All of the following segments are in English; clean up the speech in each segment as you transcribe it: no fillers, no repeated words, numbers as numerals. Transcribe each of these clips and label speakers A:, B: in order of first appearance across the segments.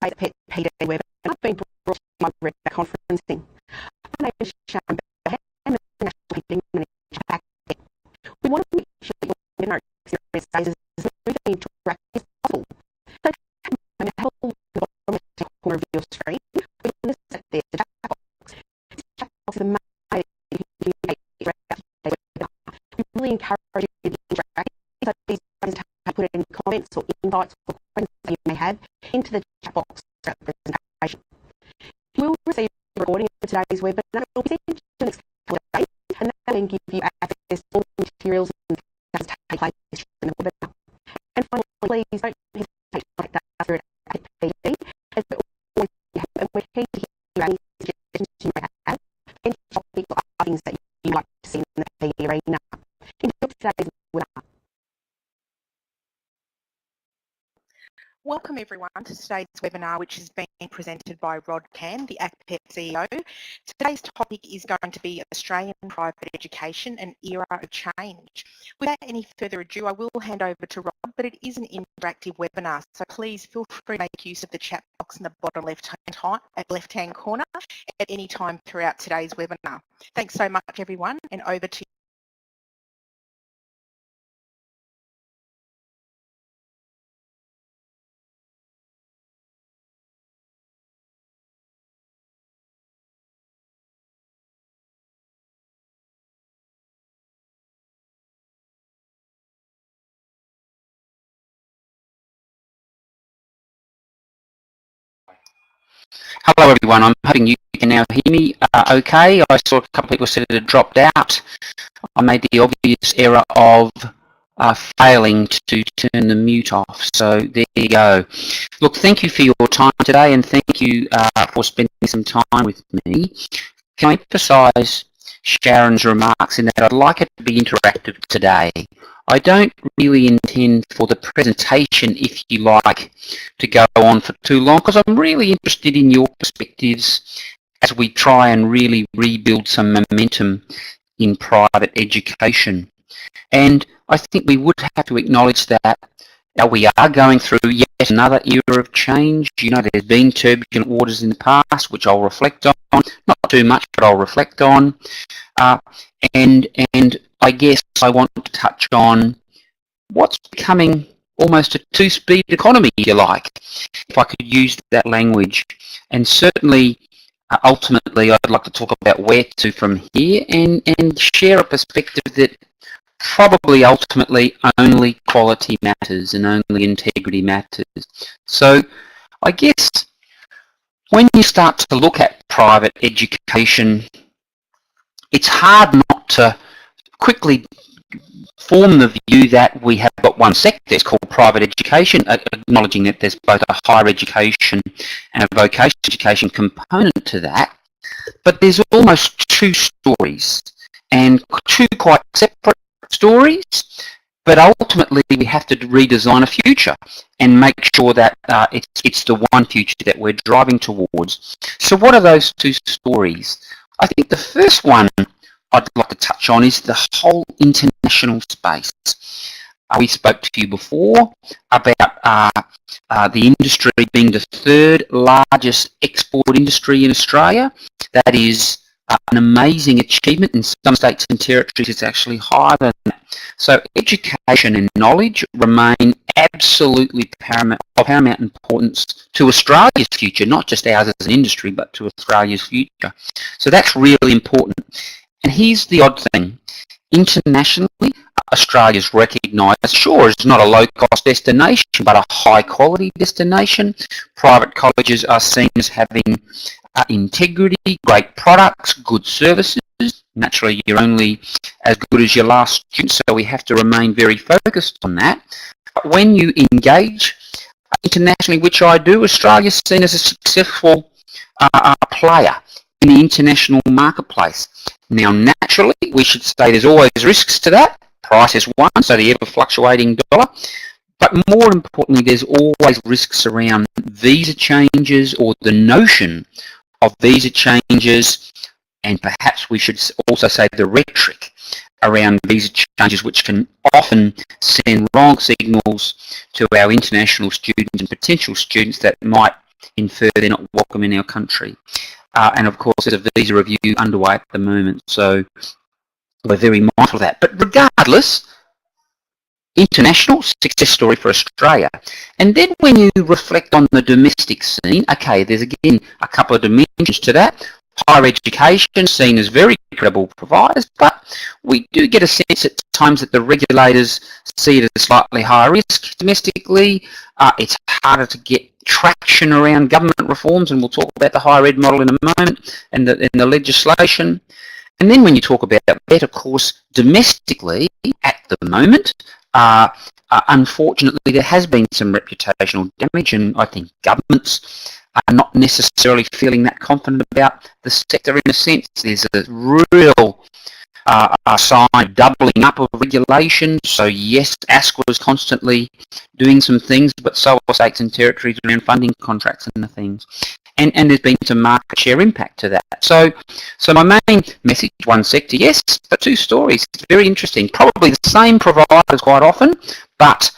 A: today's Pet PD webinar being brought to you by Red Conferencing. My name is Sharon Bell. I'm the National PD Manager at ACPET. We want to make sure that your webinar experience stays as smooth and interactive as possible. So take a moment, hold the bottom left corner of your screen. We're going to set there the chat box. This chat box is the main way that you can communicate throughout today's webinar. We really encourage you to be interactive, so please don't put any comments or invites or questions that you may have into the chat box throughout the presentation. You will receive a recording of today's webinar. It will be sent to the next couple of days, and that will then give you access to all the materials and that take place during the webinar. And finally, please don't hesitate to contact us here at APD, as we're always have, and we're keen to hear any suggestions you might have, and topics or other things that you'd like to see in the PD arena. Enjoy today's webinar.
B: Welcome everyone to today's webinar, which is being presented by Rod Can, the ACPET CEO. Today's topic is going to be Australian private education, an era of change. Without any further ado, I will hand over to Rod, but it is an interactive webinar, so please feel free to make use of the chat box in the bottom left-hand corner at any time throughout today's webinar. Thanks so much everyone, and over to you.
C: Hello everyone, I'm hoping you can now hear me okay. I saw a couple of people said it had dropped out. I made the obvious error of failing to turn the mute off, so there you go. Look, thank you for your time today, and thank you for spending some time with me. Can I emphasise Sharon's remarks in that I'd like it to be interactive today. I don't really intend for the presentation, if you like, to go on for too long, because I'm really interested in your perspectives as we try and really rebuild some momentum in private education. And I think we would have to acknowledge that we are going through yet another era of change. You know, there's been turbulent waters in the past, which I'll reflect on. Not too much, but I'll reflect on. And I guess I want to touch on what's becoming almost a two-speed economy, if you like, if I could use that language. And certainly, ultimately, I'd like to talk about where to from here and share a perspective that probably ultimately only quality matters and only integrity matters. So I guess when you start to look at private education, it's hard not to quickly form the view that we have got one sector, it's called private education, acknowledging that there's both a higher education and a vocational education component to that. But there's almost two stories, and two quite separate stories, but ultimately we have to redesign a future and make sure that it's the one future that we're driving towards. So what are those two stories? I think the first one I'd like to touch on is the whole international space. We spoke to you before about the industry being the third largest export industry in Australia. That is an amazing achievement. In some states and territories it's actually higher than that. So education and knowledge remain absolutely paramount importance to Australia's future, not just ours as an industry, but to Australia's future. So that's really important. And here's the odd thing. Internationally, Australia's recognised, sure, as not a low-cost destination, but a high-quality destination. Private colleges are seen as having integrity, great products, good services. Naturally, you're only as good as your last student, so we have to remain very focused on that. But when you engage internationally, which I do, Australia's seen as a successful player in the international marketplace. Now, naturally, we should say there's always risks to that. Price is one, so the ever-fluctuating dollar. But more importantly, there's always risks around visa changes or the notion of visa changes, and perhaps we should also say the rhetoric around visa changes, which can often send wrong signals to our international students and potential students that might infer they're not welcome in our country. And of course, there's a visa review underway at the moment, so we're very mindful of that. But regardless, international success story for Australia. And then when you reflect on the domestic scene, okay, there's again a couple of dimensions to that. Higher education seen as very credible providers, but we do get a sense at times that the regulators see it as slightly higher risk domestically. It's harder to get traction around government reforms, and we'll talk about the higher ed model in a moment and the legislation. And then when you talk about that, of course, domestically at the moment, unfortunately there has been some reputational damage, and I think governments are not necessarily feeling that confident about the sector in a sense. There's a real sign of doubling up of regulation. So yes, ASQA was constantly doing some things, but so are states and territories around funding contracts and the things. And there's been some market share impact to that. So my main message, one sector, yes, but two stories. It's very interesting. Probably the same providers quite often, but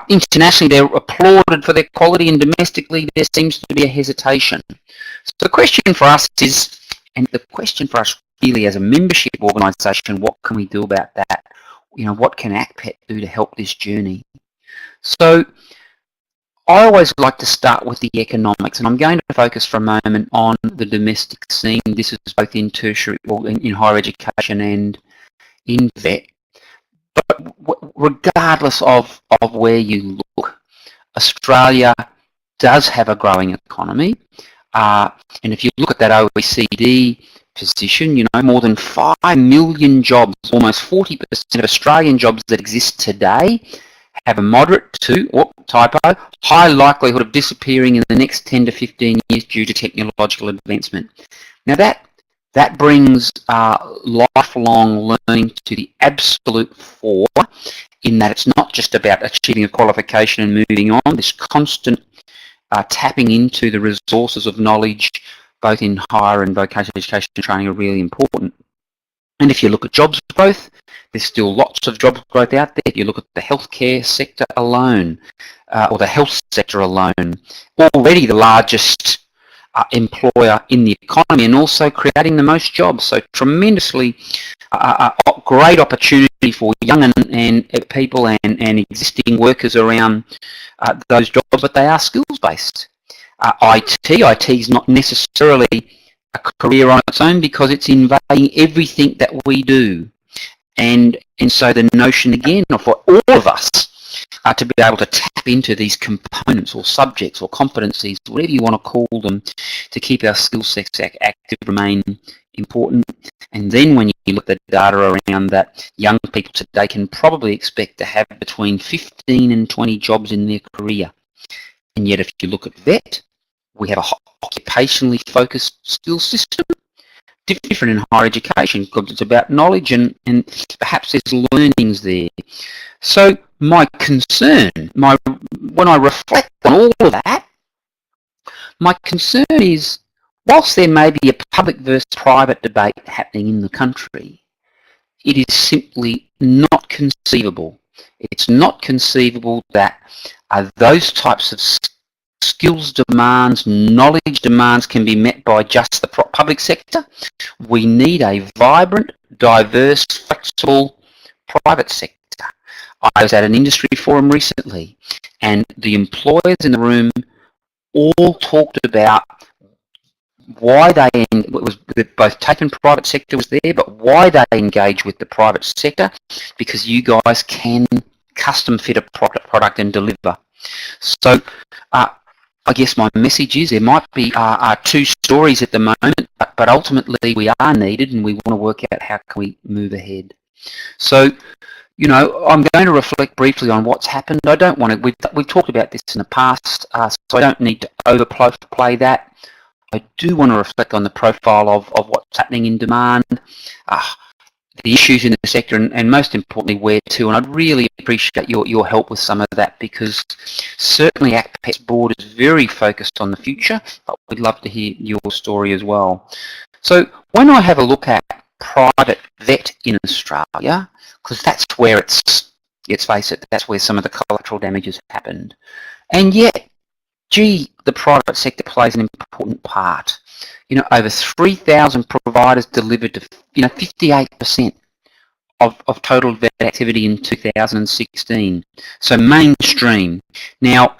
C: internationally they're applauded for their quality, and domestically there seems to be a hesitation. So the question for us is, and the question for us really as a membership organisation, what can we do about that? You know, what can ACPET do to help this journey? So I always like to start with the economics, and I'm going to focus for a moment on the domestic scene. This is both in tertiary, well, in higher education and in vet. But regardless of where you look, Australia does have a growing economy. And if you look at that OECD position, you know, more than 5 million jobs, almost 40% of Australian jobs that exist today have a moderate to, high likelihood of disappearing in the next 10 to 15 years due to technological advancement. Now that brings lifelong learning to the absolute fore, in that it's not just about achieving a qualification and moving on. This constant tapping into the resources of knowledge, both in higher and vocational education and training, are really important. And if you look at jobs growth, there's still lots of job growth out there. If you look at the healthcare sector alone, or the health sector alone, already the largest employer in the economy, and also creating the most jobs. So tremendously great opportunity for young and people and existing workers around those jobs, but they are skills based. IT is not necessarily a career on its own, because it's invading everything that we do. And so the notion again for all of us to be able to tap into these components or subjects or competencies, whatever you want to call them, to keep our skill sets active remain important. And then when you look at the data around that, young people today can probably expect to have between 15 and 20 jobs in their career. And yet if you look at VET, we have a occupationally focused skills system, different in higher education, because it's about knowledge and perhaps there's learnings there. So my concern, when I reflect on all of that, my concern is, whilst there may be a public versus private debate happening in the country, it is simply not conceivable. It's not conceivable that those types of skills demands, knowledge demands can be met by just the public sector. We need a vibrant, diverse, flexible private sector. I was at an industry forum recently, and the employers in the room all talked about why they, it was both TAFE and private sector was there, but why they engage with the private sector, because you guys can custom fit a product and deliver. So I guess my message is there might be two stories at the moment, but ultimately we are needed, and we want to work out how can we move ahead. So, you know, I'm going to reflect briefly on what's happened. I don't want to, we've talked about this in the past, so I don't need to overplay that. I do want to reflect on the profile of what's happening in demand, the issues in the sector, and most importantly where to. And I'd really appreciate your help with some of that, because certainly ACPET's board is very focused on the future, but we'd love to hear your story as well. So when I have a look at private vet in Australia, because that's where let's face it, that's where some of the collateral damage has happened. And yet gee, the private sector plays an important part. You know, over 3,000 providers delivered to, 58% of total vet activity in 2016. So mainstream. Now,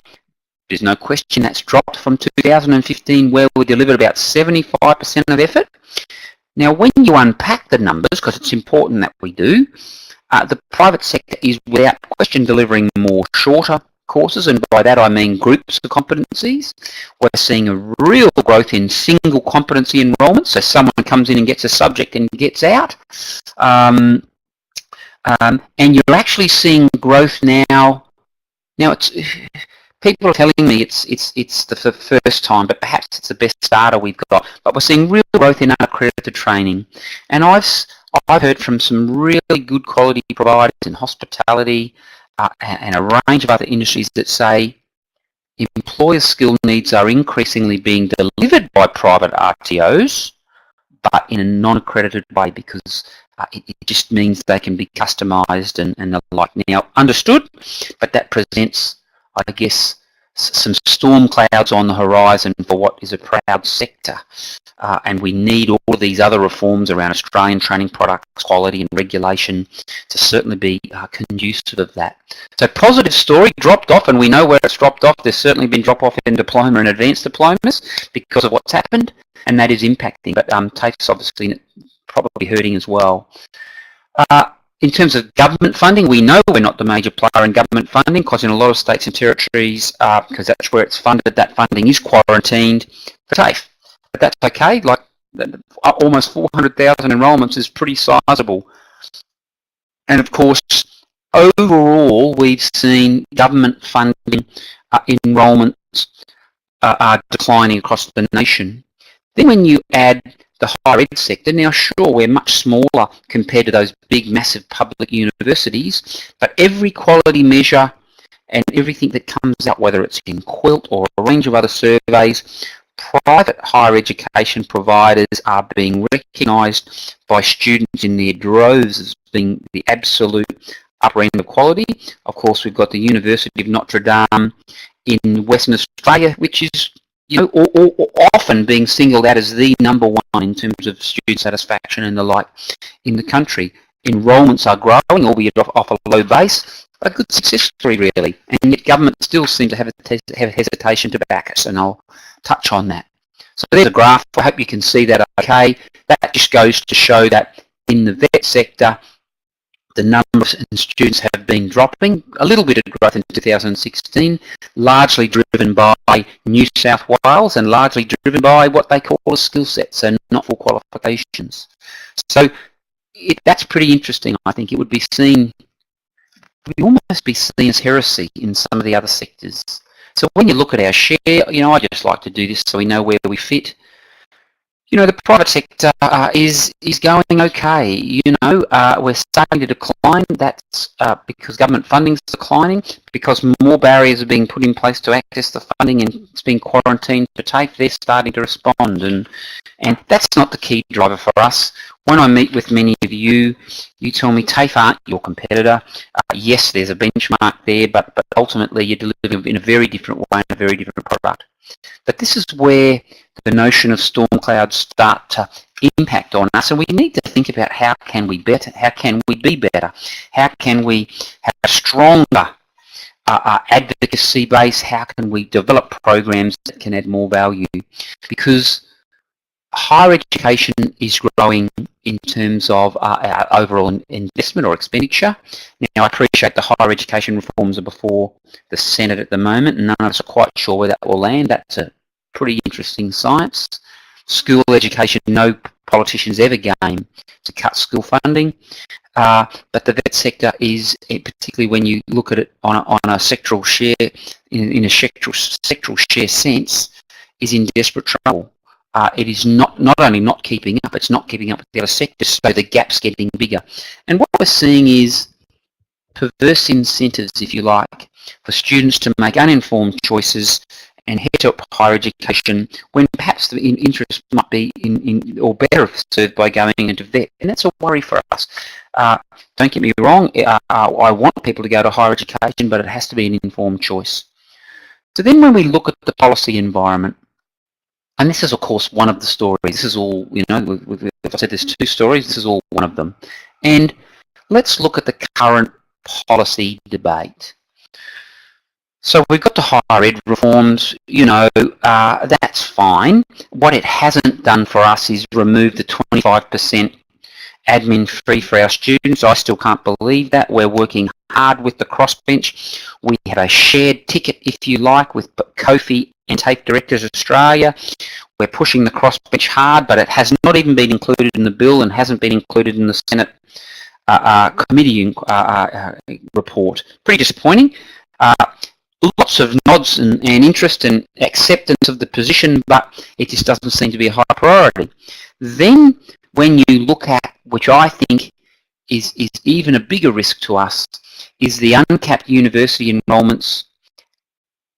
C: there's no question that's dropped from 2015, where we delivered about 75% of effort. Now, when you unpack the numbers, because it's important that we do, the private sector is without question delivering more shorter courses, and by that I mean groups of competencies. We're seeing a real growth in single competency enrolment, so someone comes in and gets a subject and gets out. And you're actually seeing growth now. Now, people are telling me it's the first time, but perhaps it's the best data we've got. But we're seeing real growth in unaccredited training, and I've heard from some really good quality providers in hospitality and a range of other industries that say employer skill needs are increasingly being delivered by private RTOs, but in a non-accredited way, because it just means they can be customised and the like. Now, understood, but that presents, I guess, some storm clouds on the horizon for what is a proud sector. And we need all of these other reforms around Australian training products, quality and regulation to certainly be conducive of that. So positive story, dropped off, and we know where it's dropped off. There's certainly been drop off in diploma and advanced diplomas because of what's happened, and that is impacting. But TAFE's obviously probably hurting as well. In terms of government funding, we know we're not the major player in government funding, because in a lot of states and territories, because that's where it's funded, that funding is quarantined for TAFE. But that's okay. Like, almost 400,000 enrolments is pretty sizable. And of course, overall, we've seen government funding enrolments are declining across the nation. Then when you add the higher ed sector, now sure, we're much smaller compared to those big, massive public universities, but every quality measure and everything that comes out, whether it's in Quilt or a range of other surveys, private higher education providers are being recognised by students in their droves as being the absolute upper end of quality. Of course, we've got the University of Notre Dame in Western Australia, which is often being singled out as the number one in terms of student satisfaction and the like in the country. Enrolments are growing, albeit off a low base. A good success story, really. And yet government still seem to have hesitation to back us, and I'll touch on that. So there's a graph. I hope you can see that okay. That just goes to show that in the vet sector, the numbers of students have been dropping. A little bit of growth in 2016, largely driven by New South Wales and largely driven by what they call a skill set, so not full qualifications. So that's pretty interesting. I think it would be seen, would almost be seen as heresy in some of the other sectors. So when you look at our share, I just like to do this so we know where we fit. The private sector is going okay. We're starting to decline. That's because government funding is declining, because more barriers are being put in place to access the funding, and it's being quarantined to TAFE. They're starting to respond, and that's not the key driver for us. When I meet with many of you, you tell me TAFE aren't your competitor. Yes, there's a benchmark there, but ultimately you're delivering in a very different way, and a very different product. But this is where the notion of storm clouds start to impact on us, and we need to think about how can we better, how can we be better, how can we have a stronger advocacy base, how can we develop programs that can add more value, because higher education is growing in terms of our overall investment or expenditure. Now, I appreciate the higher education reforms are before the Senate at the moment, and none of us are quite sure where that will land. That's a pretty interesting science. School education, no politicians ever game to cut school funding, but the vet sector is, particularly when you look at it on a sectoral share, in a sectoral share sense, is in desperate trouble. It is not only not keeping up, it's not keeping up with the other sectors, so the gap's getting bigger. And what we're seeing is perverse incentives, if you like, for students to make uninformed choices and head to higher education when perhaps the interest might be in or better served by going into vet. And that's a worry for us. Don't get me wrong, I want people to go to higher education, but it has to be an informed choice. So then when we look at the policy environment, and this is of course one of the stories, this is all, you know, if I said there's two stories, this is all one of them. And let's look at the current policy debate. So we've got the higher ed reforms, you know, that's fine. What it hasn't done for us is remove the 25% admin fee for our students. I still can't believe that. We're working hard with the crossbench. We have a shared ticket, if you like, with Kofi and TAFE Directors Australia. We're pushing the crossbench hard, but it has not even been included in the bill and hasn't been included in the Senate committee report. Pretty disappointing. Lots of nods and interest and acceptance of the position, but it just doesn't seem to be a high priority. Then when you look at, which I think is even a bigger risk to us, is the uncapped university enrolments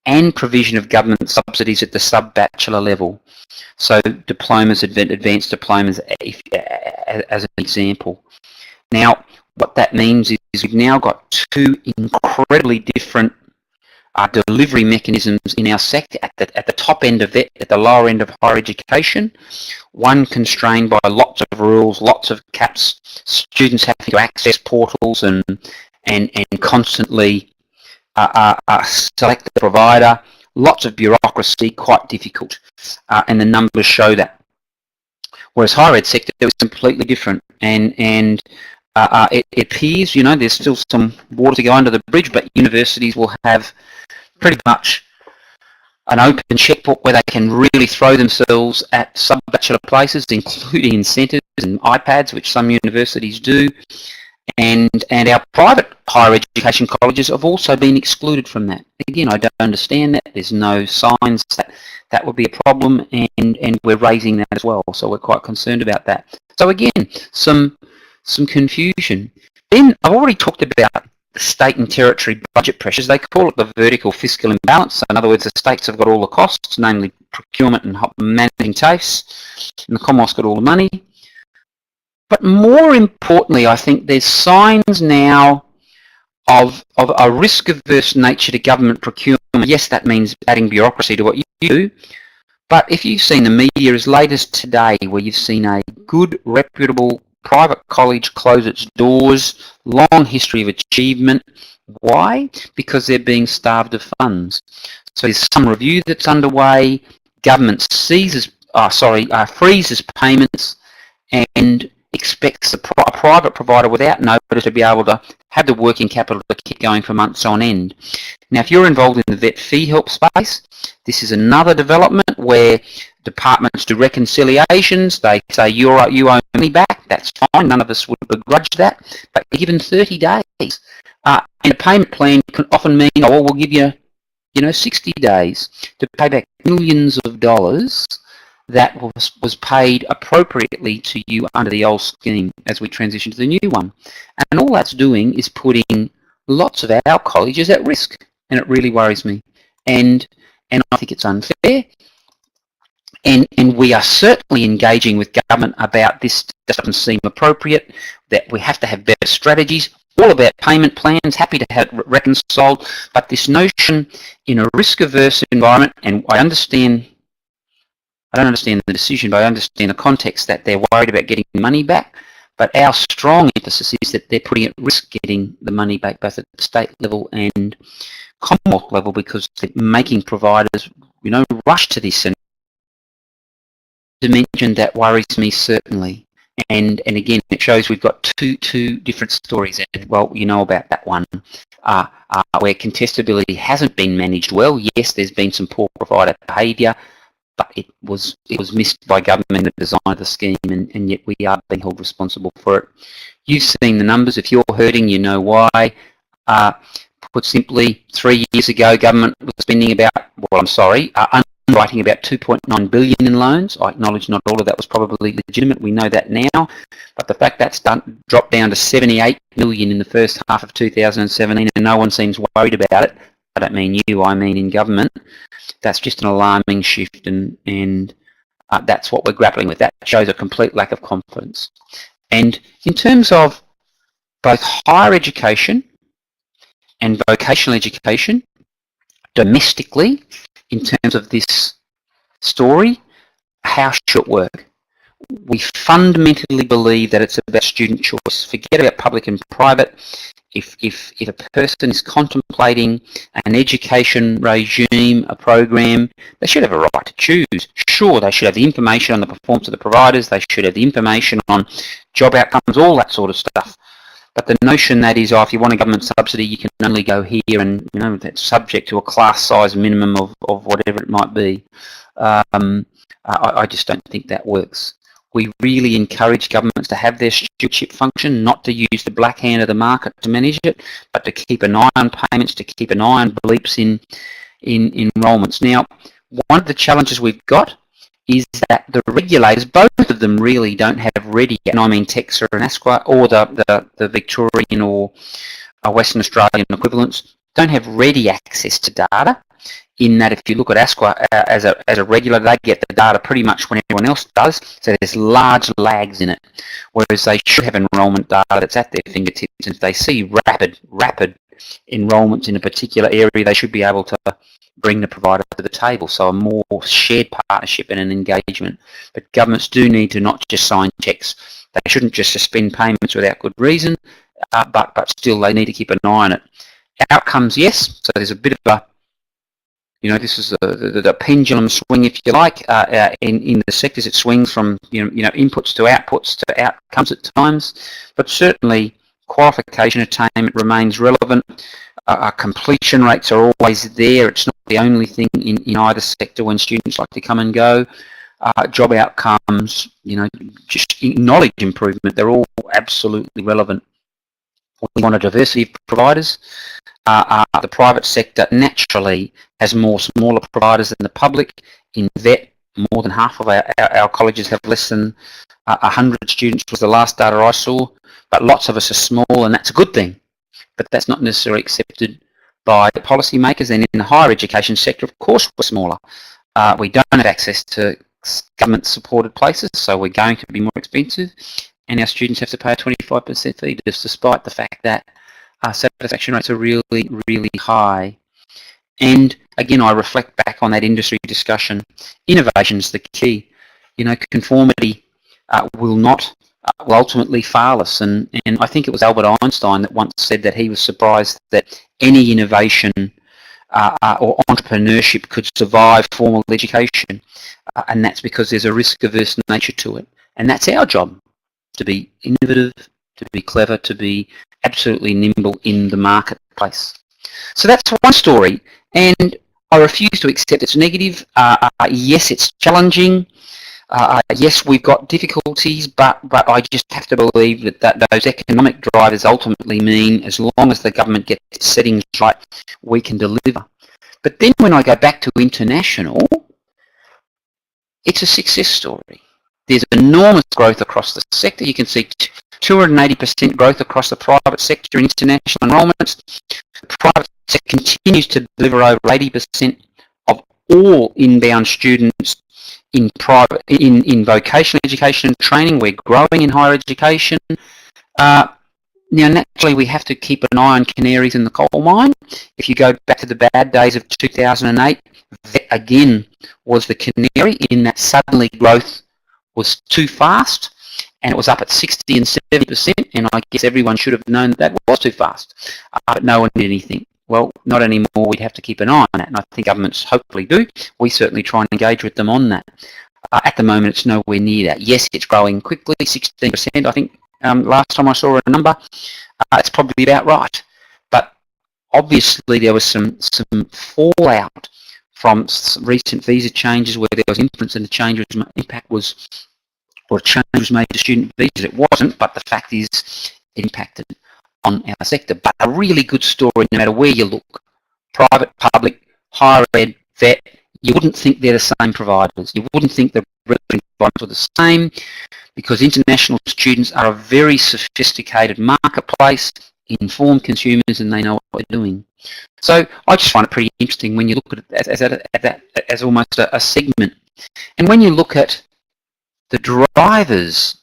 C: and provision of government subsidies at the sub-bachelor level. So diplomas, advanced diplomas, as an example. Now, what that means is we've now got two incredibly different delivery mechanisms in our sector at the top end of it, at the lower end of higher education. One constrained by lots of rules, lots of caps, students having to access portals and constantly select the provider, lots of bureaucracy, quite difficult, and the numbers show that. Whereas higher ed sector is completely different, and it appears, you know, there's still some water to go under the bridge, but universities will have pretty much an open checkbook where they can really throw themselves at sub-bachelor places, including incentives and iPads, which some universities do. And our private higher education colleges have also been excluded from that. Again, I don't understand that. There's no signs that that would be a problem, and we're raising that as well. So we're quite concerned about that. So again, some confusion. Then I've already talked about the state and territory budget pressures. They call it the vertical fiscal imbalance. In other words, the states have got all the costs, namely procurement and managing TAFEs, and the Commonwealth's got all the money. But more importantly, I think there's signs now of a risk-averse nature to government procurement. Yes, that means adding bureaucracy to what you do. But if you've seen the media as late as today, where you've seen a good, reputable private college close its doors, long history of achievement. Why? Because they're being starved of funds. So there's some review that's underway. Government freezes payments and expects a private provider without notice to be able to have the working capital to keep going for months on end. Now, if you're involved in the vet fee help space, this is another development where departments do reconciliations. They say you owe money back. That's fine. None of us would begrudge that. But you're given 30 days. And a payment plan can often mean, oh, well, we'll give you, 60 days to pay back millions of dollars that was paid appropriately to you under the old scheme as we transition to the new one. And all that's doing is putting lots of our colleges at risk. And it really worries me. And I think it's unfair. And we are certainly engaging with government about this. Doesn't seem appropriate, that we have to have better strategies, all about payment plans, happy to have it reconciled, but this notion in a risk-averse environment, and I don't understand the decision, but I understand the context that they're worried about getting money back, but our strong emphasis is that they're putting at risk getting the money back both at the state level and Commonwealth level, because they're making providers, rush to this. And dimension that worries me certainly, and again it shows we've got two different stories. And well, you know about that one where contestability hasn't been managed well. Yes, there's been some poor provider behaviour, but it was missed by government in the design of the scheme, and yet we are being held responsible for it. You've seen the numbers. If you're hurting, you know why. Put simply, 3 years ago, government was spending about, underwriting about 2.9 billion in loans. I acknowledge not all of that was probably legitimate. We know that now, but the fact that's dropped down to 78 million in the first half of 2017, and no one seems worried about it. I don't mean you, I mean in government. That's just an alarming shift, and that's what we're grappling with. That shows a complete lack of confidence. And in terms of both higher education and vocational education, domestically in terms of this story, how should it work? We fundamentally believe that it's about student choice. Forget about public and private. If a person is contemplating an education regime, a program, they should have a right to choose. Sure, they should have the information on the performance of the providers, they should have the information on job outcomes, all that sort of stuff. But the notion that is, if you want a government subsidy, you can only go here, and that's subject to a class size minimum of whatever it might be. I just don't think that works. We really encourage governments to have their stewardship function, not to use the black hand of the market to manage it, but to keep an eye on payments, to keep an eye on bleeps in enrolments. Now, one of the challenges we've got is that the regulators, both of them really don't have ready, and I mean TEQSA and ASQA, or the Victorian or Western Australian equivalents, don't have ready access to data. In that, if you look at ASQA as a regulator, they get the data pretty much when everyone else does, so there's large lags in it, whereas they should have enrolment data that's at their fingertips, and if they see rapid enrolments in a particular area, they should be able to bring the provider to the table, so a more shared partnership and an engagement. But governments do need to not just sign checks. They shouldn't just suspend payments without good reason, but still they need to keep an eye on it. Outcomes, yes, so there's a bit of a, this is the pendulum swing, if you like, in the sectors. It swings from inputs to outputs to outcomes at times, but certainly qualification attainment remains relevant. Completion rates are always there. It's not the only thing in either sector when students like to come and go. Job outcomes, just knowledge improvement, they're all absolutely relevant. We want a diversity of providers. The private sector naturally has more smaller providers than the public. In VET, more than half of our colleges have less than 100 students, was the last data I saw, but lots of us are small, and that's a good thing. But that's not necessarily accepted by the policymakers. And in the higher education sector, of course, we're smaller. We don't have access to government-supported places, so we're going to be more expensive, and our students have to pay a 25% fee, just despite the fact that satisfaction rates are really, really high. And again, I reflect back on that industry discussion. Innovation is the key. Conformity will ultimately fail us. And I think it was Albert Einstein that once said that he was surprised that any innovation or entrepreneurship could survive formal education. And that's because there's a risk-averse nature to it. And that's our job, to be innovative, to be clever, to be absolutely nimble in the marketplace. So that's one story, and I refuse to accept it's negative. Yes, it's challenging. Yes, we've got difficulties, but I just have to believe that those economic drivers ultimately mean, as long as the government gets its settings right, we can deliver. But then when I go back to international, it's a success story. There's enormous growth across the sector. You can see 280% growth across the private sector in international enrolments. The private sector continues to deliver over 80% of all inbound students in vocational education and training. We're growing in higher education. Now, naturally, we have to keep an eye on canaries in the coal mine. If you go back to the bad days of 2008, that again was the canary, in that suddenly growth was too fast, and it was up at 60 and 70%, and I guess everyone should have known that was too fast, but no one did anything. Well, not anymore. We'd have to keep an eye on it, and I think governments hopefully do. We certainly try and engage with them on that. At the moment, it's nowhere near that. Yes, it's growing quickly, 16%, I think. Last time I saw a number, it's probably about right. But obviously there was some fallout from recent visa changes where there was inference and the impact was, or a change was made to student visas. It wasn't, but the fact is it impacted on our sector. But a really good story, no matter where you look. Private, public, higher ed, vet, you wouldn't think they're the same providers. You wouldn't think the regulatory environments were the same, because international students are a very sophisticated marketplace, informed consumers, and they know what they're doing. So I just find it pretty interesting when you look at it as almost a segment. And when you look at the drivers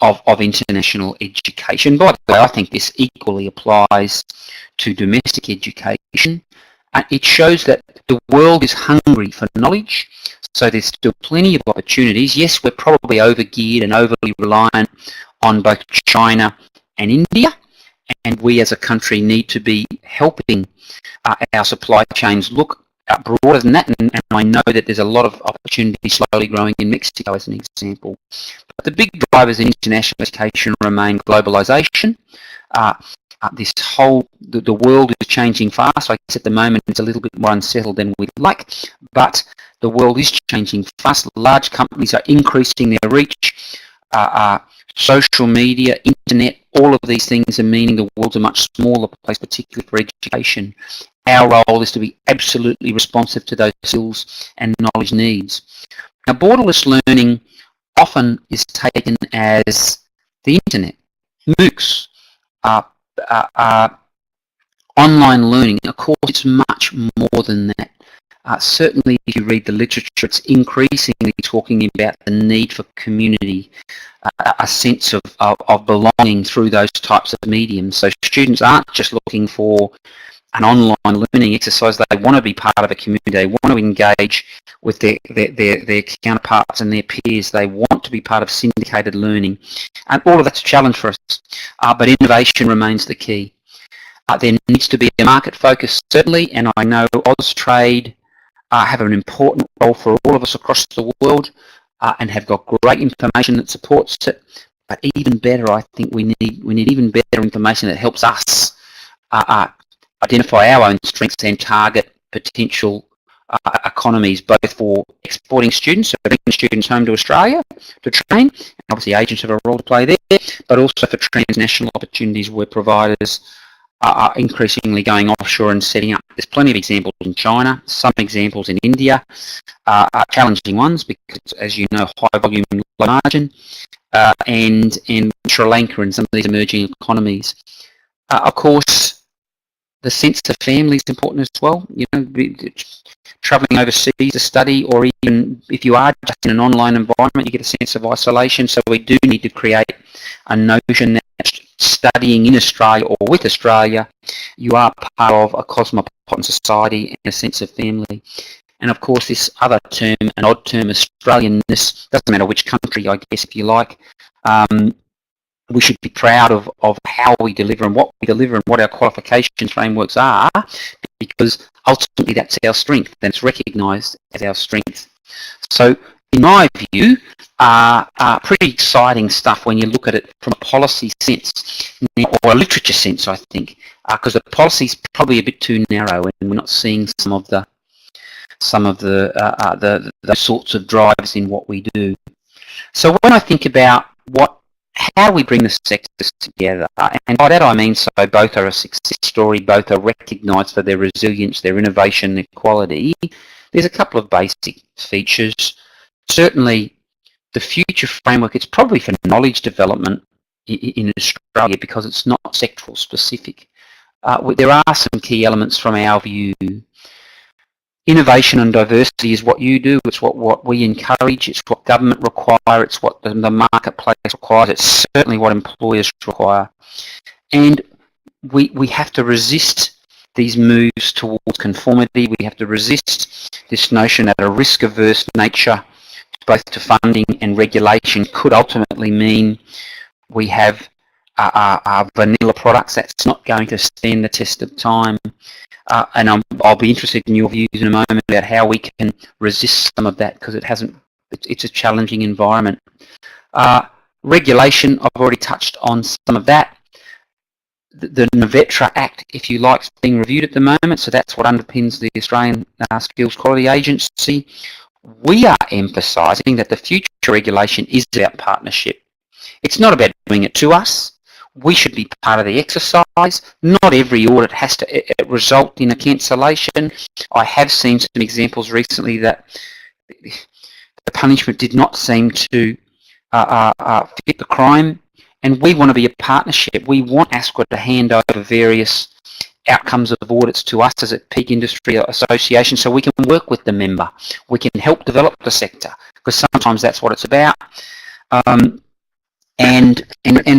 C: of international education, by the way, I think this equally applies to domestic education. It shows that the world is hungry for knowledge, so there's still plenty of opportunities. Yes, we're probably overgeared and overly reliant on both China and India, and we as a country need to be helping our supply chains look broader than that, and I know that there's a lot of opportunity slowly growing in Mexico as an example. But the big drivers in international education remain globalisation. This whole, the world is changing fast. I guess at the moment it's a little bit more unsettled than we'd like, but the world is changing fast. Large companies are increasing their reach. Social media, internet, all of these things are meaning the world's a much smaller place, particularly for education. Our role is to be absolutely responsive to those skills and knowledge needs. Now, borderless learning often is taken as the internet, MOOCs, online learning. Of course, it's much more than that. Certainly, if you read the literature, it's increasingly talking about the need for community, a sense of belonging through those types of mediums. So students aren't just looking for an online learning exercise. They want to be part of a community. They want to engage with their counterparts and their peers. They want to be part of syndicated learning. And all of that's a challenge for us, but innovation remains the key. There needs to be a market focus, certainly, and I know Austrade have an important role for all of us across the world and have got great information that supports it. But even better, I think we need even better information that helps us identify our own strengths and target potential economies, both for exporting students, so bringing students home to Australia to train, and obviously agents have a role to play there, but also for transnational opportunities where providers are increasingly going offshore and setting up. There's plenty of examples in China, some examples in India, are challenging ones because, as you know, high volume, low margin, and in Sri Lanka and some of these emerging economies. Of course, the sense of family is important as well. You know, travelling overseas to study, or even if you are just in an online environment, you get a sense of isolation. So we do need to create a notion that studying in Australia or with Australia, you are part of a cosmopolitan society and a sense of family. And of course, this other term, an odd term, Australianness, doesn't matter which country, I guess, if you like. We should be proud of how we deliver and what we deliver and what our qualification frameworks are, because ultimately that's our strength and it's recognised as our strength. So in my view, pretty exciting stuff when you look at it from a policy sense, or a literature sense, I think, because the policy is probably a bit too narrow and we're not seeing some of the sorts of drives in what we do. So when I think about how we bring the sectors together, and by that I mean so both are a success story, both are recognised for their resilience, their innovation, their quality, there's a couple of basic features. Certainly the future framework, it's probably for knowledge development in Australia because it's not sectoral specific. There are some key elements from our view. Innovation and diversity is what you do, it's what we encourage, it's what government require, it's what the marketplace requires, it's certainly what employers require. And we have to resist these moves towards conformity. We have to resist this notion that a risk-averse nature, both to funding and regulation, could ultimately mean we have vanilla products that's not going to stand the test of time. And I'll be interested in your views in a moment about how we can resist some of that, because it's a challenging environment. Regulation, I've already touched on some of that. The NVETRA Act, if you like, is being reviewed at the moment, so that's what underpins the Australian Skills Quality Agency. We are emphasising that the future regulation is about partnership. It's not about doing it to us. We should be part of the exercise. Not every audit has to result in a cancellation. I have seen some examples recently that the punishment did not seem to fit the crime, and we want to be a partnership. We want ASQA to hand over various outcomes of audits to us as a peak industry association so we can work with the member. We can help develop the sector, because sometimes that's what it's about. And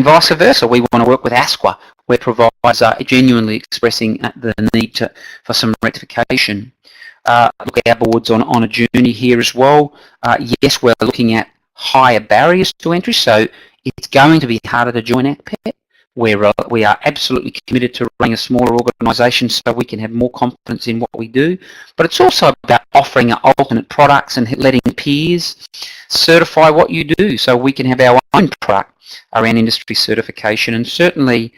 C: vice versa, we want to work with ASQA where providers are genuinely expressing the need for some rectification. Look, our board's on a journey here as well. Yes, we're looking at higher barriers to entry, so it's going to be harder to join ACPET. We are absolutely committed to running a smaller organisation so we can have more confidence in what we do. But it's also about offering alternate products and letting peers certify what you do so we can have our own product around industry certification. And certainly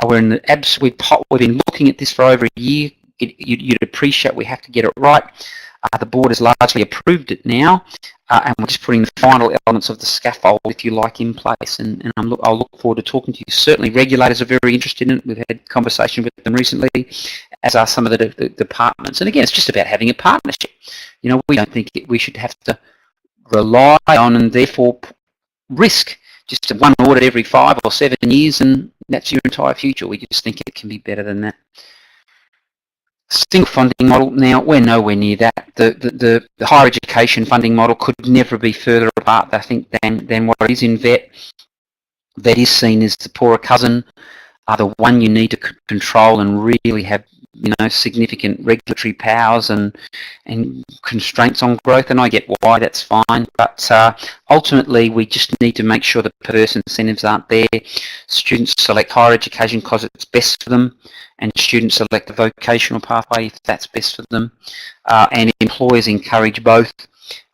C: we're in the we've been looking at this for over a year. You'd appreciate we have to get it right. The board has largely approved it now, and we're just putting the final elements of the scaffold, if you like, in place. And I'll look forward to talking to you. Certainly, regulators are very interested in it. We've had conversation with them recently, as are some of the departments. And again, it's just about having a partnership. You know, we don't think we should have to rely on and therefore risk just one audit every 5 or 7 years, and that's your entire future. We just think it can be better than that. Single funding model, now we're nowhere near that. The higher education funding model could never be further apart, I think, than what it is in VET. VET is seen as the poorer cousin, the one you need to control and really have, you know, significant regulatory powers and constraints on growth, and I get why that's fine, but ultimately we just need to make sure the perverse incentives aren't there. Students select higher education because it's best for them, and students select the vocational pathway if that's best for them, and employers encourage both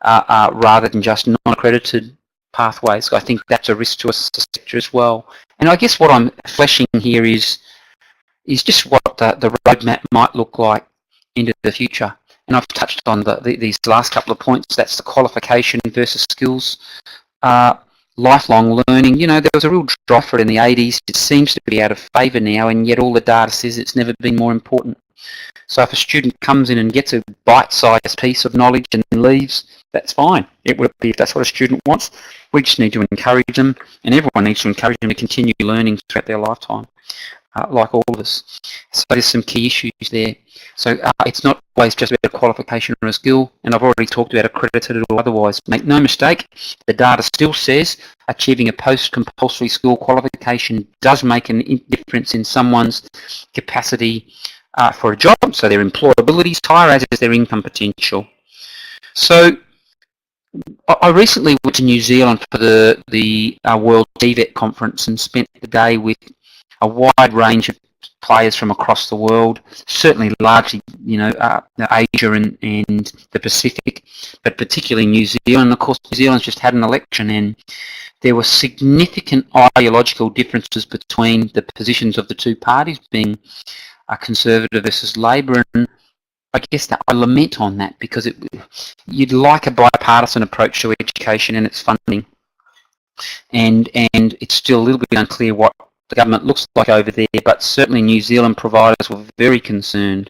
C: rather than just non-accredited pathways. So I think that's a risk to us as a sector as well. And I guess what I'm fleshing here is just what the roadmap might look like into the future. And I've touched on these last couple of points. That's the qualification versus skills. Lifelong learning, you know, there was a real drive for it in the 80s. It seems to be out of favour now, and yet all the data says it's never been more important. So if a student comes in and gets a bite-sized piece of knowledge and then leaves, that's fine. It would be if that's what a student wants. We just need to encourage them, and everyone needs to encourage them to continue learning throughout their lifetime, like all of us. So there's some key issues there. So it's not always just about a qualification or a skill, and I've already talked about accredited or otherwise. Make no mistake, the data still says achieving a post-compulsory school qualification does make a difference in someone's capacity for a job, so their employability is higher, as is their income potential. So I recently went to New Zealand for the World TVET conference and spent the day with a wide range of players from across the world, certainly largely, you know, Asia and the Pacific, but particularly New Zealand. Of course, New Zealand's just had an election, and there were significant ideological differences between the positions of the two parties, being Conservative versus Labor, and I guess that I lament on that, because you'd like a bipartisan approach to education and its funding, and it's still a little bit unclear what the government looks like over there, but certainly New Zealand providers were very concerned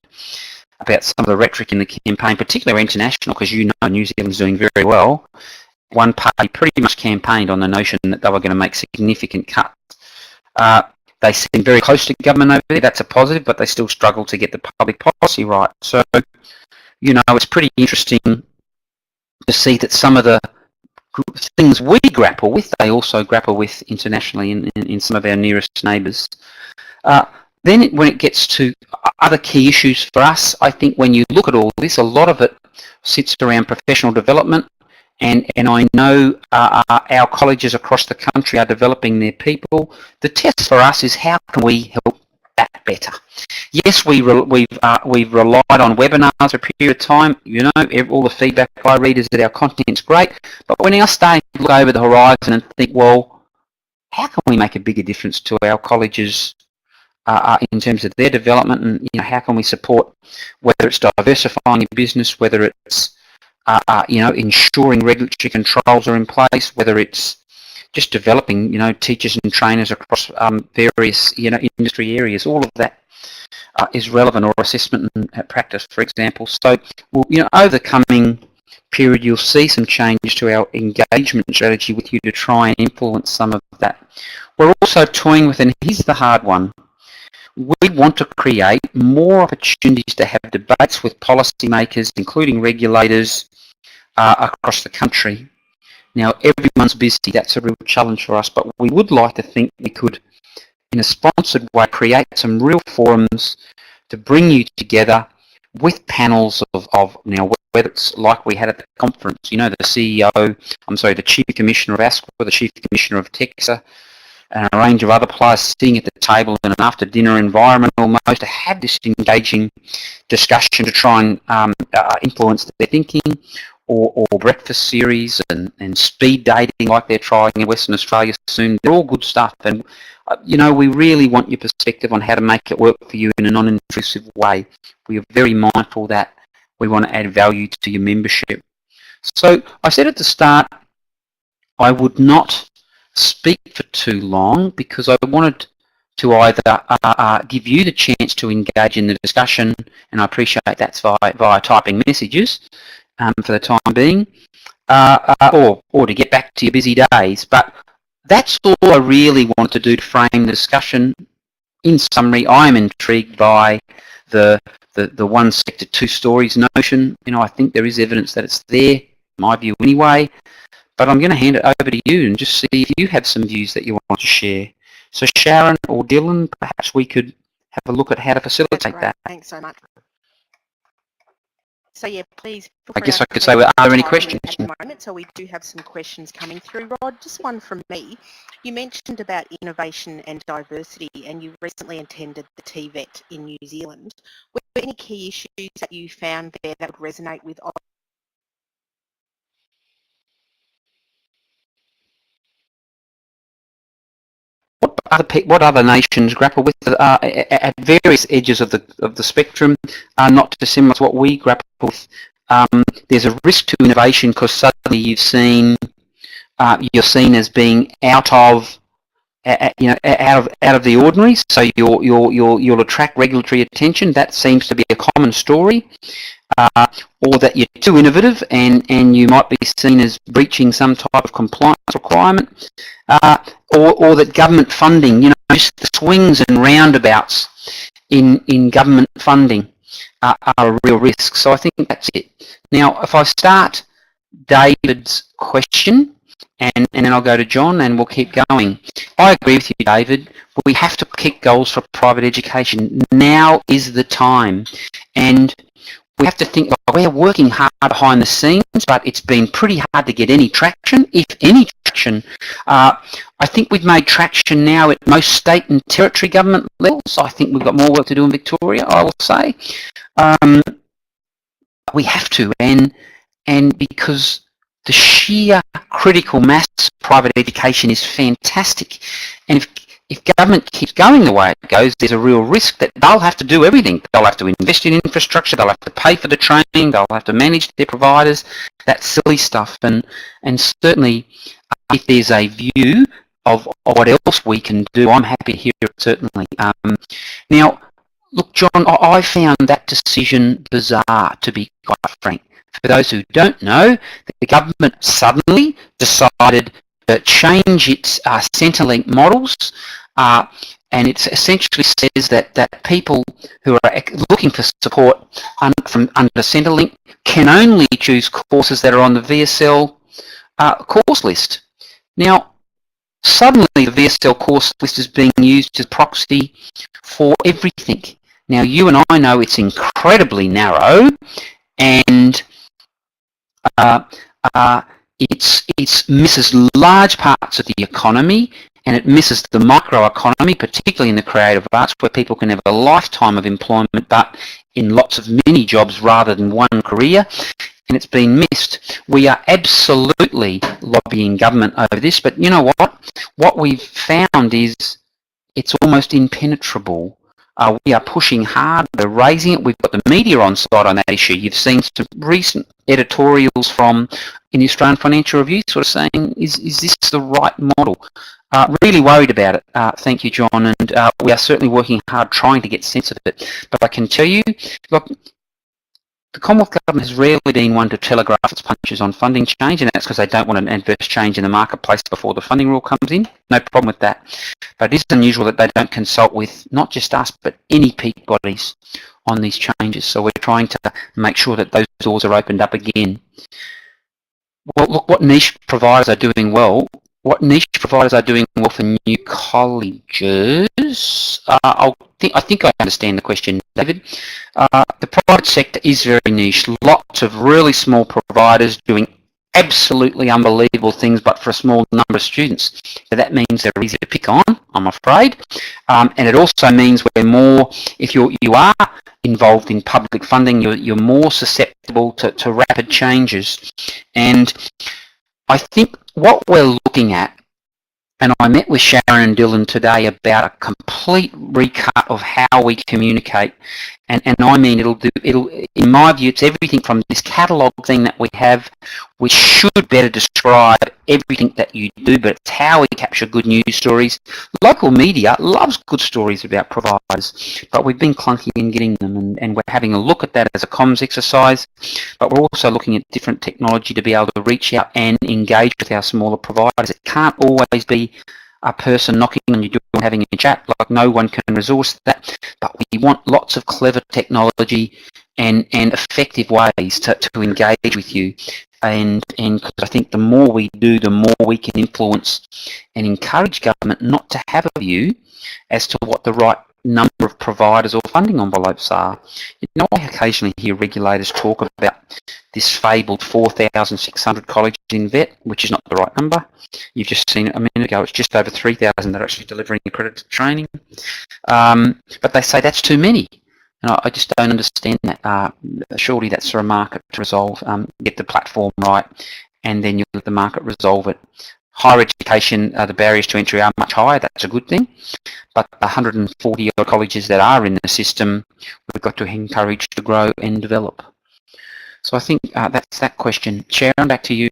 C: about some of the rhetoric in the campaign, particularly international, because you know New Zealand's doing very well. One party pretty much campaigned on the notion that they were going to make significant cuts. They seem very close to government over there, that's a positive, but they still struggle to get the public policy right. So, you know, it's pretty interesting to see that some of the things we grapple with, they also grapple with internationally in some of our nearest neighbours. Then when it gets to other key issues for us, I think when you look at all this, a lot of it sits around professional development, and I know our colleges across the country are developing their people. The test for us is how can we help that better? Yes, we've relied on webinars for a period of time. You know, all the feedback I read is that our content's great, but we're now starting to look over the horizon and think, well, how can we make a bigger difference to our colleges in terms of their development, and you know, how can we support, whether it's diversifying your business, whether it's you know, ensuring regulatory controls are in place, whether it's just developing, you know, teachers and trainers across various, you know, industry areas. All of that is relevant, or assessment and practice, for example. So, well, you know, over the coming period, you'll see some change to our engagement strategy with you to try and influence some of that. We're also toying with, and here's the hard one, we want to create more opportunities to have debates with policymakers, including regulators, across the country. Now, everyone's busy, that's a real challenge for us, but we would like to think we could in a sponsored way, create some real forums to bring you together with panels of whether it's like we had at the conference, the the Chief Commissioner of ASQA, the Chief Commissioner of TEXA, and a range of other players sitting at the table in an after-dinner environment almost to have this engaging discussion to try and influence their thinking, or breakfast series and speed dating like they're trying in Western Australia soon. They're all good stuff, and we really want your perspective on how to make it work for you in a non-intrusive way. We are very mindful that we want to add value to your membership. So I said at the start I would not speak for too long because I wanted to either give you the chance to engage in the discussion, and I appreciate that's via typing messages for the time being, or to get back to your busy days. But that's all I really want to do to frame the discussion. In summary, I am intrigued by the one sector, two stories notion. I think there is evidence that it's there, in my view anyway. But I'm going to hand it over to you and just see if you have some views that you want to share. So Sharon or Dylan, perhaps we could have a look at how to facilitate that.
B: Thanks so much. So yeah, please.
C: I guess I could say, are there any questions?
B: At the moment, so we do have some questions coming through. Rod, just one from me. You mentioned about innovation and diversity, and you recently attended the TVET in New Zealand. Were there any key issues that you found there that would resonate with?
C: What other nations grapple with at various edges of the spectrum are not dissimilar to what we grapple with. There's a risk to innovation because suddenly you're seen as being out of the ordinary. So you'll attract regulatory attention. That seems to be a common story. Or that you're too innovative and you might be seen as breaching some type of compliance requirement, or that government funding, just the swings and roundabouts in government funding are a real risk. So I think that's it. Now, if I start David's question, and then I'll go to John and we'll keep going. I agree with you, David. We have to kick goals for private education. Now is the time. And we have to think, we're working hard behind the scenes, but it's been pretty hard to get any traction, if any traction. I think we've made traction now at most state and territory government levels. I think we've got more work to do in Victoria, I will say. We have to, and because the sheer critical mass of private education is fantastic. And if government keeps going the way it goes, there's a real risk that they'll have to do everything. They'll have to invest in infrastructure, they'll have to pay for the training, they'll have to manage their providers, that silly stuff. And certainly, if there's a view of what else we can do, I'm happy to hear it, certainly. Now, look, John, I found that decision bizarre, to be quite frank. For those who don't know, the government suddenly decided to change its Centrelink models, and it essentially says that people who are looking for support from under Centrelink can only choose courses that are on the VSL course list. Now, suddenly the VSL course list is being used as proxy for everything. Now, you and I know it's incredibly narrow, and it misses large parts of the economy, and it misses the microeconomy, particularly in the creative arts, where people can have a lifetime of employment, but in lots of mini jobs rather than one career, and it's been missed. We are absolutely lobbying government over this, but you know what? What we've found is it's almost impenetrable. We are pushing hard, we're raising it, we've got the media on side on that issue. You've seen some recent editorials in the Australian Financial Review sort of saying, is this the right model? Really worried about it. Thank you, John, and we are certainly working hard trying to get sense of it. But I can tell you, look, the Commonwealth Government has rarely been one to telegraph its punches on funding change, and that's because they don't want an adverse change in the marketplace before the funding rule comes in. No problem with that. But it is unusual that they don't consult with not just us, but any peak bodies on these changes. So we're trying to make sure that those doors are opened up again. Well, look, what niche providers are doing well, what niche providers are doing well for new colleges? I think I understand the question, David. The private sector is very niche. Lots of really small providers doing absolutely unbelievable things, but for a small number of students. So that means they're easy to pick on, I'm afraid. And it also means we're more, if you are involved in public funding, you're more susceptible to rapid changes. And I think what we're looking at, and I met with Sharon and Dylan today about a complete recut of how we communicate, and I mean it'll in my view it's everything from this catalogue thing that we have, which should better describe everything that you do, but it's how we capture good news stories. Local media loves good stories about providers, but we've been clunky in getting them, and we're having a look at that as a comms exercise, but we're also looking at different technology to be able to reach out and engage with our smaller providers. It can't always be a person knocking on your door and having a chat, like no one can resource that, but we want lots of clever technology and effective ways to engage with you, and because I think the more we do, the more we can influence and encourage government not to have a view as to what the right number of providers or funding envelopes are. You know, I occasionally hear regulators talk about this fabled 4,600 colleges in VET, which is not the right number. You've just seen it a minute ago, it's just over 3,000 that are actually delivering accredited training. But they say that's too many. And I just don't understand that. Surely that's for a market to resolve, get the platform right, and then you let the market resolve it. Higher education, the barriers to entry are much higher, that's a good thing, but 140 odd colleges that are in the system, we've got to encourage to grow and develop. So I think that's that question. Sharon, back to you.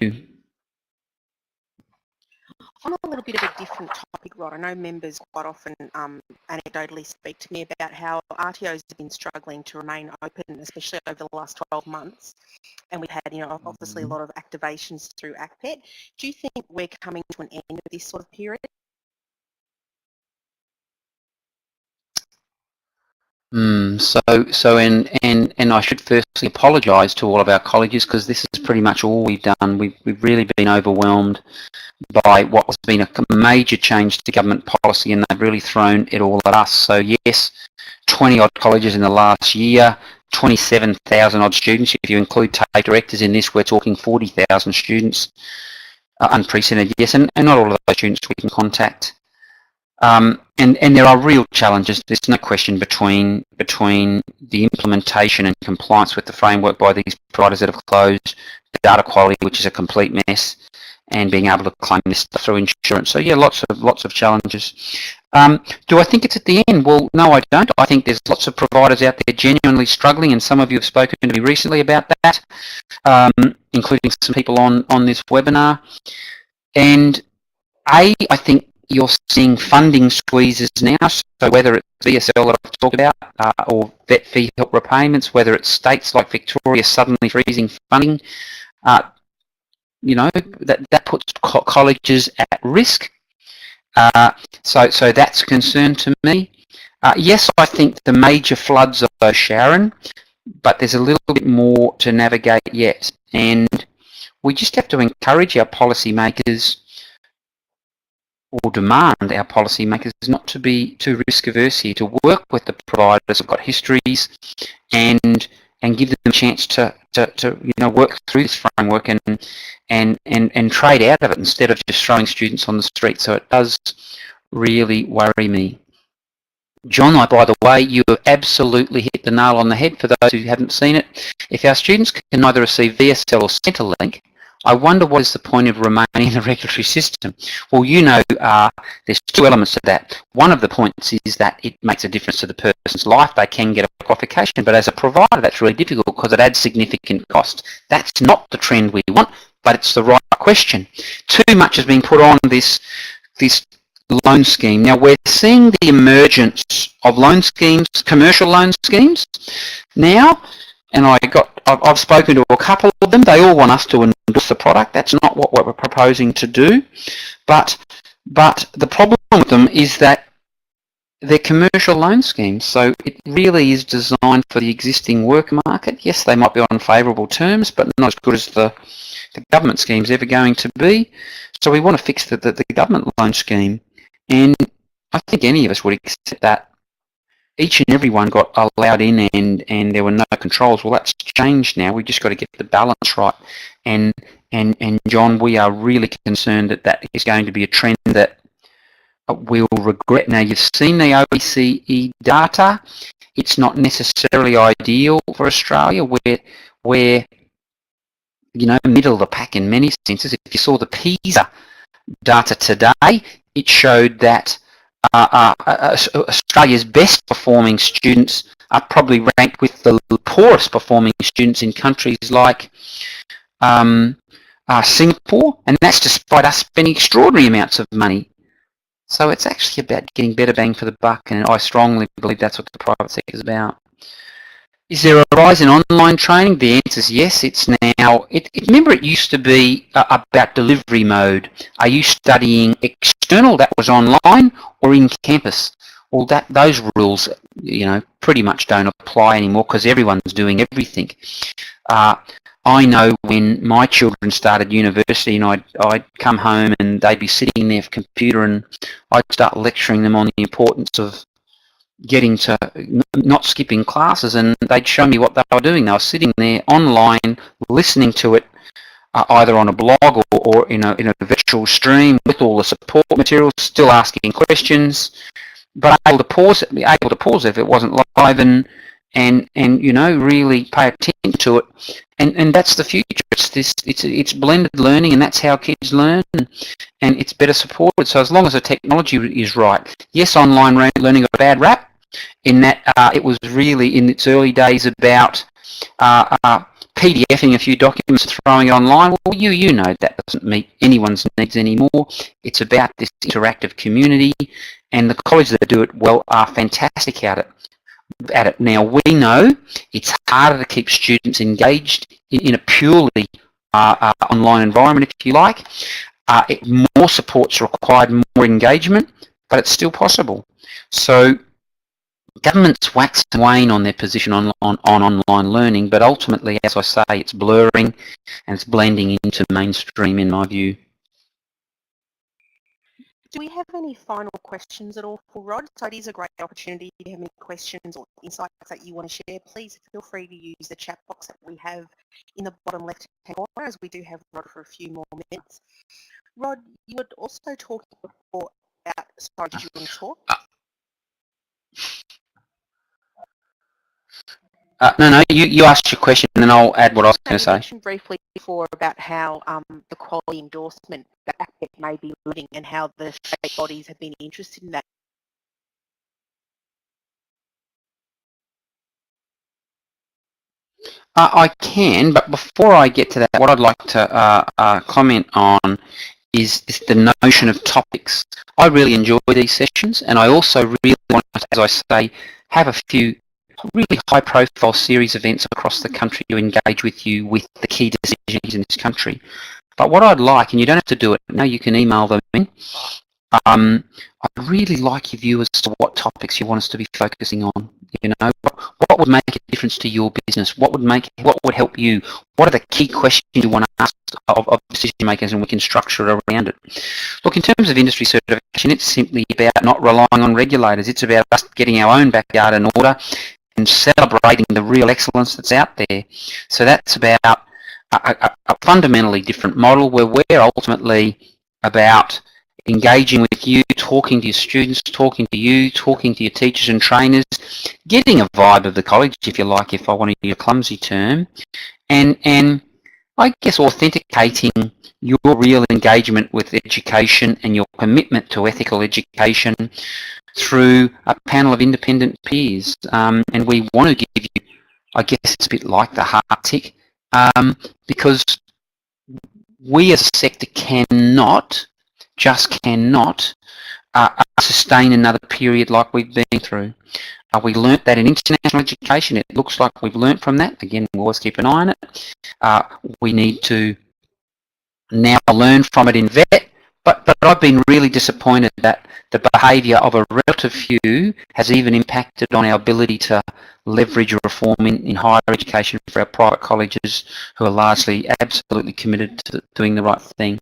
B: On a little bit of a different topic, Rod, I know members quite often anecdotally speak to me about how RTOs have been struggling to remain open, especially over the last 12 months. And we've had, obviously a lot of activations through ACPET. Do you think we're coming to an end of this sort of period?
C: So I should firstly apologise to all of our colleges, because this is pretty much all we've done. We've really been overwhelmed by what has been a major change to government policy, and they've really thrown it all at us. So yes, 20 odd colleges in the last year, 27,000 odd students. If you include TAFE directors in this, we're talking 40,000 students. Unprecedented, yes, and not all of those students we can contact. And there are real challenges, there's no question, between the implementation and compliance with the framework by these providers that have closed, the data quality, which is a complete mess, and being able to claim this stuff through insurance. So yeah, lots of challenges. Do I think it's at the end? Well, no, I don't. I think there's lots of providers out there genuinely struggling, and some of you have spoken to me recently about that, including some people on this webinar. And I think you're seeing funding squeezes now, so whether it's VSL that I've talked about, or vet fee help repayments, whether it's states like Victoria suddenly freezing funding, that puts colleges at risk. So that's a concern to me. Yes, I think the major floods are low, Sharon, but there's a little bit more to navigate yet, and we just have to encourage our policymakers, or demand our policymakers, not to be too risk averse here, to work with the providers who've got histories, and give them a chance to work through this framework and trade out of it, instead of just throwing students on the street. So it does really worry me. John, by the way, you have absolutely hit the nail on the head. For those who haven't seen it, if our students can neither receive VSL or Centrelink, I wonder what is the point of remaining in the regulatory system. Well, there's two elements to that. One of the points is that it makes a difference to the person's life. They can get a qualification, but as a provider, that's really difficult because it adds significant cost. That's not the trend we want, but it's the right question. Too much has been put on this loan scheme. Now, we're seeing the emergence of loan schemes, commercial loan schemes now, and I've spoken to a couple of them. They all want us to endorse the product. That's not what we're proposing to do. But the problem with them is that they're commercial loan schemes. So it really is designed for the existing work market. Yes, they might be on favourable terms, but not as good as the government scheme's ever going to be. So we want to fix the government loan scheme, and I think any of us would accept that each and every one got allowed in and there were no controls. Well, that's changed now. We've just got to get the balance right. And John, we are really concerned that that is going to be a trend that we'll regret. Now, you've seen the OECD data. It's not necessarily ideal for Australia. We're you know, middle of the pack in many senses. If you saw the PISA data today, it showed that Australia's best performing students are probably ranked with the poorest performing students in countries like Singapore, and that's despite us spending extraordinary amounts of money. So it's actually about getting better bang for the buck, and I strongly believe that's what the private sector is about. Is there a rise in online training? The answer is yes. It's now, remember it used to be about delivery mode. Are you studying external, that was online, or in campus? Well, those rules, you know, pretty much don't apply anymore because everyone's doing everything. I know when my children started university and I'd come home and they'd be sitting there for computer and I'd start lecturing them on the importance of getting to not skipping classes, and they'd show me what they were doing. They were sitting there online listening to it either on a blog or in a virtual stream with all the support materials, still asking questions, but able to pause if it wasn't live and you know, really pay attention to it. And that's the future. It's blended learning, and that's how kids learn, and it's better supported. So as long as the technology is right. Yes, online learning got a bad rap in that it was really in its early days about PDFing a few documents and throwing it online. Well, you know that doesn't meet anyone's needs anymore. It's about this interactive community, and the colleges that do it well are fantastic at it. Now, we know it's harder to keep students engaged in a purely online environment, if you like. More support's required, more engagement, but it's still possible. So governments wax and wane on their position on online learning, but ultimately, as I say, it's blurring and it's blending into mainstream, in my view.
B: Do we have any final questions at all for Rod? So it is a great opportunity. If you have any questions or insights that you want to share, please feel free to use the chat box that we have in the bottom left-hand corner, as we do have Rod for a few more minutes. Rod, you were also talking before about, sorry, did you want to talk?
C: No, you asked your question and then I'll add what I was going to say.
B: You mentioned briefly before about how the quality endorsement that ACPEC may be living and how the state bodies have been interested in that.
C: I can, but before I get to that, what I'd like to comment on is the notion of topics. I really enjoy these sessions, and I also really want to, as I say, have a few really high-profile series events across the country to engage with you with the key decision makers in this country. But what I'd like, and you don't have to do it now, you can email them in. I'd really like your view as to what topics you want us to be focusing on. You know, what would make a difference to your business? What would help you? What are the key questions you want to ask of decision makers, and we can structure it around it. Look, in terms of industry certification, it's simply about not relying on regulators. It's about us getting our own backyard in order and celebrating the real excellence that's out there. So that's about a fundamentally different model where we're ultimately about engaging with you, talking to your students, talking to you, talking to your teachers and trainers, getting a vibe of the college, if you like, if I want to use a clumsy term, and I guess authenticating your real engagement with education and your commitment to ethical education through a panel of independent peers. And we want to give you, I guess it's a bit like the heart tick, because we as a sector cannot sustain another period like we've been through. We learnt that in international education. It looks like we've learnt from that. Again, we'll always keep an eye on it. We need to now learn from it in VET, but I've been really disappointed that the behaviour of a relative few has even impacted on our ability to leverage reform in higher education for our private colleges, who are largely absolutely committed to doing the right thing.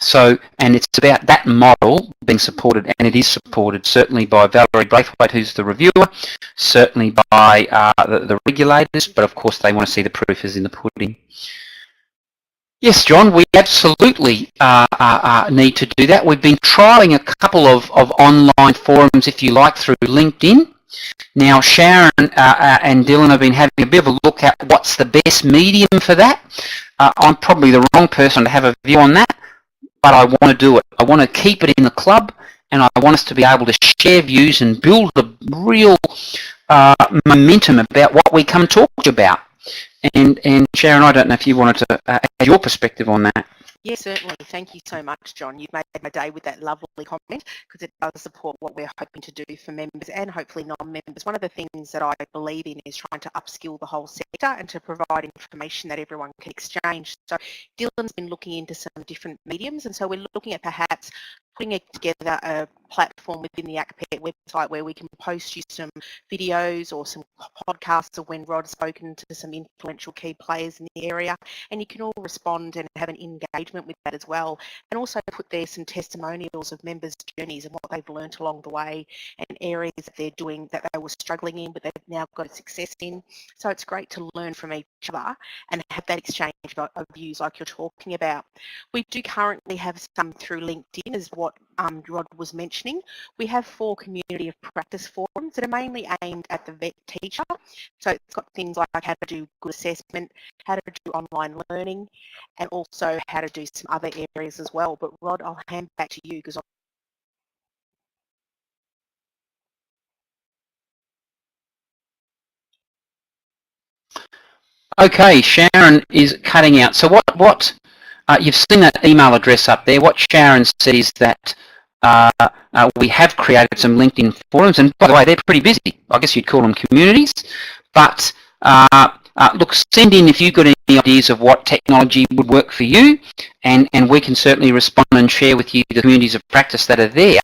C: So, and it's about that model being supported, and it is supported certainly by Valerie Braithwaite, who's the reviewer, certainly by the regulators, but of course they want to see the proof is in the pudding. Yes, John, we absolutely need to do that. We've been trialling a couple of online forums, if you like, through LinkedIn. Now, Sharon and Dylan have been having a bit of a look at what's the best medium for that. I'm probably the wrong person to have a view on that, but I want to do it. I want to keep it in the club, and I want us to be able to share views and build a real momentum about what we come talk about. And Sharon, I don't know if you wanted to add your perspective on that.
B: Yes, certainly. Thank you so much, John. You've made my day with that lovely comment, because it does support what we're hoping to do for members and hopefully non-members. One of the things that I believe in is trying to upskill the whole sector and to provide information that everyone can exchange. So Dylan's been looking into some different mediums, and so we're looking at perhaps putting together a platform within the ACPET website where we can post you some videos or some podcasts of when Rod's spoken to some influential key players in the area, and you can all respond and have an engagement with that as well, and also put there some testimonials of members' journeys and what they've learnt along the way, and areas that they're doing that they were struggling in but they've now got success in. So it's great to learn from each other and have that exchange of views like you're talking about. We do currently have some through LinkedIn, as what Rod was mentioning. We have 4 community of practice forums that are mainly aimed at the vet teacher. So it's got things like how to do good assessment, how to do online learning, and also how to do some other areas as well. But Rod, I'll hand back to you because
C: Okay, Sharon is cutting out. So what you've seen that email address up there. What Sharon says that we have created some LinkedIn forums, and by the way, they're pretty busy. I guess you'd call them communities. But look, send in if you've got any ideas of what technology would work for you, and we can certainly respond and share with you the communities of practice that are there.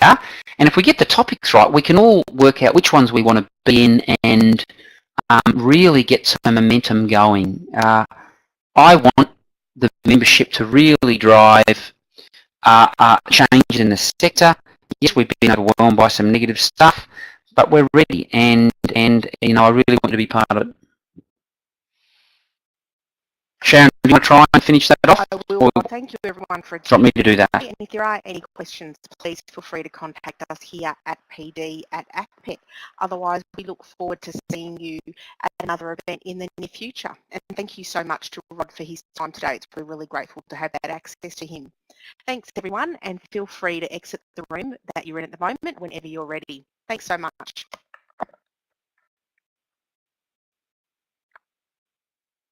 C: And if we get the topics right, we can all work out which ones we want to be in and really get some momentum going. I want the membership to really drive change in the sector. Yes, we've been overwhelmed by some negative stuff, but we're ready, and you know, I really want to be part of it. Sharon, do you want to try and finish that off?
B: I will. Thank you everyone for
C: attending. Want me to do that?
B: And if there are any questions, please feel free to contact us here at PD@ACPET. Otherwise, we look forward to seeing you at another event in the near future. And thank you so much to Rod for his time today. We're really grateful to have that access to him. Thanks everyone, and feel free to exit the room that you're in at the moment whenever you're ready. Thanks so much.